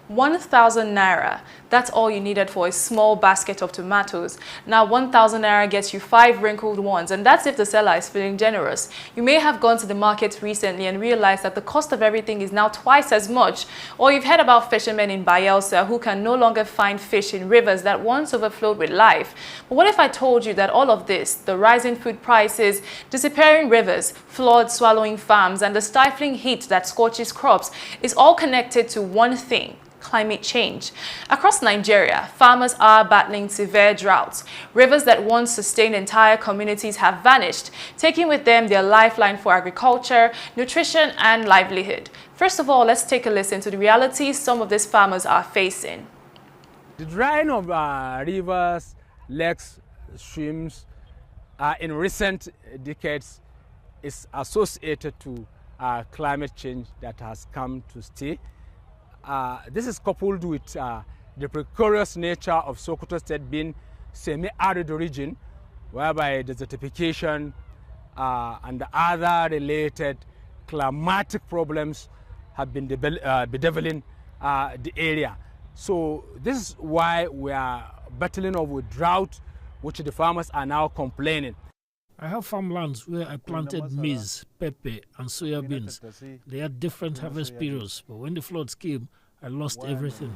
1,000 naira. That's all you needed for a small basket of tomatoes. Now 1,000 naira gets you 5 wrinkled ones, and that's if the seller is feeling generous. You may have gone to the market recently and realized that the cost of everything is now twice as much. Or you've heard about fishermen in Bayelsa who can no longer find fish in rivers that once overflowed with life. But what if I told you that all of this, the rising food prices, disappearing rivers, floods swallowing farms, and the stifling heat that scorches crops is all connected to one thing: climate change. Across Nigeria, farmers are battling severe droughts. Rivers that once sustained entire communities have vanished, taking with them their lifeline for agriculture, nutrition, and livelihood. First of all, let's take a listen to the realities some of these farmers are facing. The drying of rivers, lakes, streams in recent decades is associated to climate change that has come to stay. This is coupled with the precarious nature of Sokoto State being semi-arid region, whereby desertification and other related climatic problems have been bedeviling the area. So this is why we are battling with drought, which the farmers are now complaining. I have farmlands where I planted maize, pepper, and soya beans. They had different harvest periods, but when the floods came, I lost everything.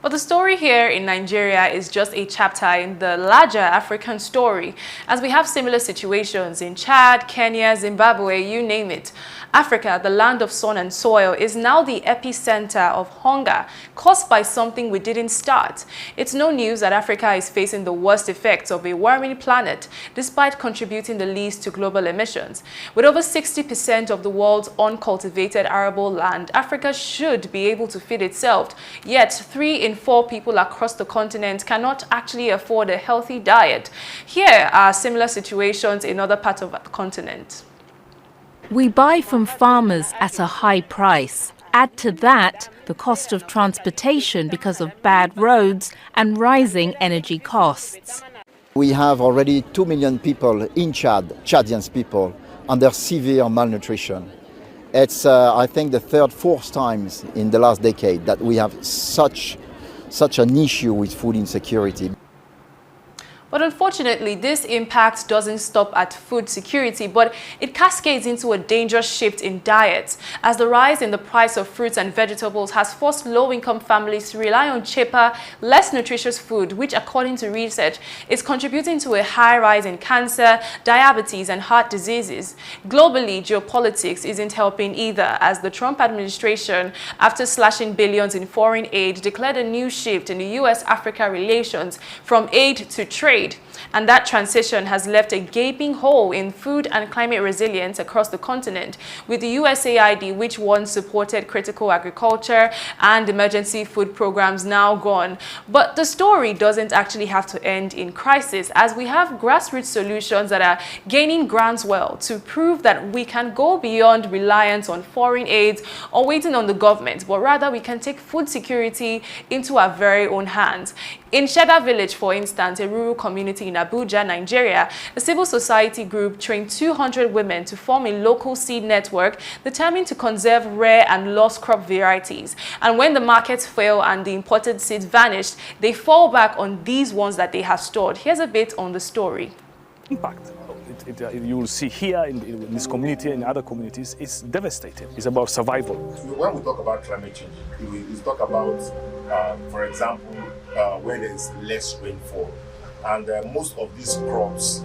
But the story here in Nigeria is just a chapter in the larger African story, as we have similar situations in Chad, Kenya, Zimbabwe, you name it. Africa, the land of sun and soil, is now the epicenter of hunger caused by something we didn't start. It's no news that Africa is facing the worst effects of a warming planet, despite contributing the least to global emissions. With over 60% of the world's uncultivated arable land, Africa should be able to feed itself. Yet, 3 in 4 people across the continent cannot actually afford a healthy diet. Here are similar situations in other parts of the continent. We buy from farmers at a high price. Add to that the cost of transportation because of bad roads and rising energy costs. We have already 2 million people in Chad, Chadian people, under severe malnutrition. It's, I think, the third, fourth times in the last decade that we have such an issue with food insecurity. But unfortunately, this impact doesn't stop at food security, but it cascades into a dangerous shift in diets, as the rise in the price of fruits and vegetables has forced low-income families to rely on cheaper, less nutritious food, which, according to research, is contributing to a high rise in cancer, diabetes, and heart diseases. Globally, geopolitics isn't helping either, as the Trump administration, after slashing billions in foreign aid, declared a new shift in the US-Africa relations from aid to trade. And that transition has left a gaping hole in food and climate resilience across the continent, with the USAID, which once supported critical agriculture and emergency food programs, now gone. But the story doesn't actually have to end in crisis, as we have grassroots solutions that are gaining groundswell to prove that we can go beyond reliance on foreign aids or waiting on the government, but rather we can take food security into our very own hands. In Sheda Village, for instance, a rural community in Abuja, Nigeria, a civil society group trained 200 women to form a local seed network determined to conserve rare and lost crop varieties. And when the markets fail and the imported seeds vanished, they fall back on these ones that they have stored. Here's a bit on the story. Impact. You will see here in this community and other communities, it's devastating. It's about survival. When we talk about climate change, we talk about, for example, where there's less rainfall. And most of these crops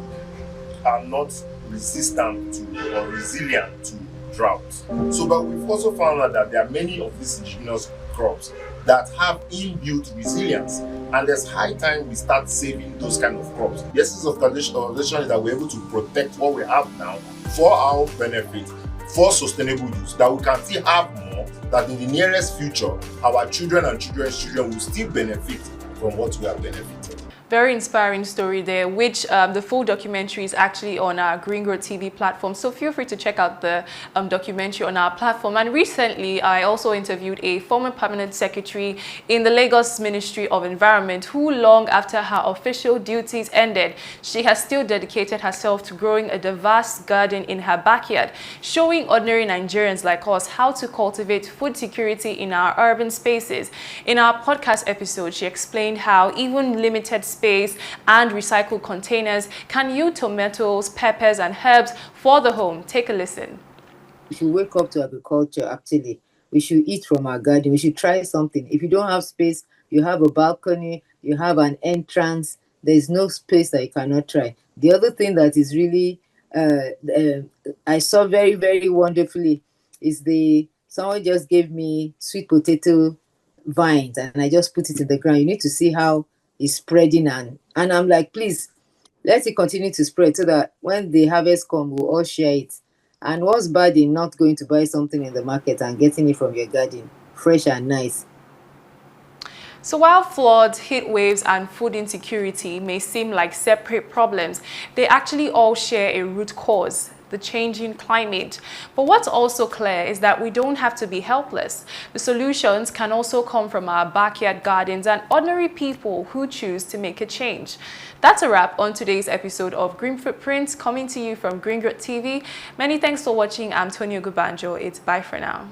are not resistant to or resilient to drought. So, but we've also found out that there are many of these indigenous crops that have inbuilt resilience, and there's high time we start saving those kind of crops. The essence of conservation is that we're able to protect what we have now for our benefit, for sustainable use, that we can still have more, that in the nearest future, our children and children's children will still benefit from what we are benefiting. Very inspiring story there, which the full documentary is actually on our Grassroots TV platform. So feel free to check out the documentary on our platform. And recently, I also interviewed a former permanent secretary in the Lagos Ministry of Environment who, long after her official duties ended, she has still dedicated herself to growing a diverse garden in her backyard, showing ordinary Nigerians like us how to cultivate food security in our urban spaces. In our podcast episode, she explained how even limited space and recycled containers can yield tomatoes, peppers, and herbs for the home. Take a listen. We should wake up to agriculture, actually. We should eat from our garden. We should try something. If you don't have space, you have a balcony, you have an entrance, there is no space that you cannot try. The other thing that is really, I saw very, very wonderfully is someone just gave me sweet potato vines and I just put it in the ground. You need to see how it's spreading and I'm like, please, let it continue to spread so that when the harvest comes, we'll all share it. And what's bad in not going to buy something in the market and getting it from your garden, fresh and nice? So while floods, heat waves, and food insecurity may seem like separate problems, they actually all share a root cause: the changing climate. But what's also clear is that we don't have to be helpless. The solutions can also come from our backyard gardens and ordinary people who choose to make a change. That's a wrap on today's episode of Green Footprints, coming to you from Grassroots TV. Many thanks for watching. I'm Tonio Gubanjo. It's bye for now.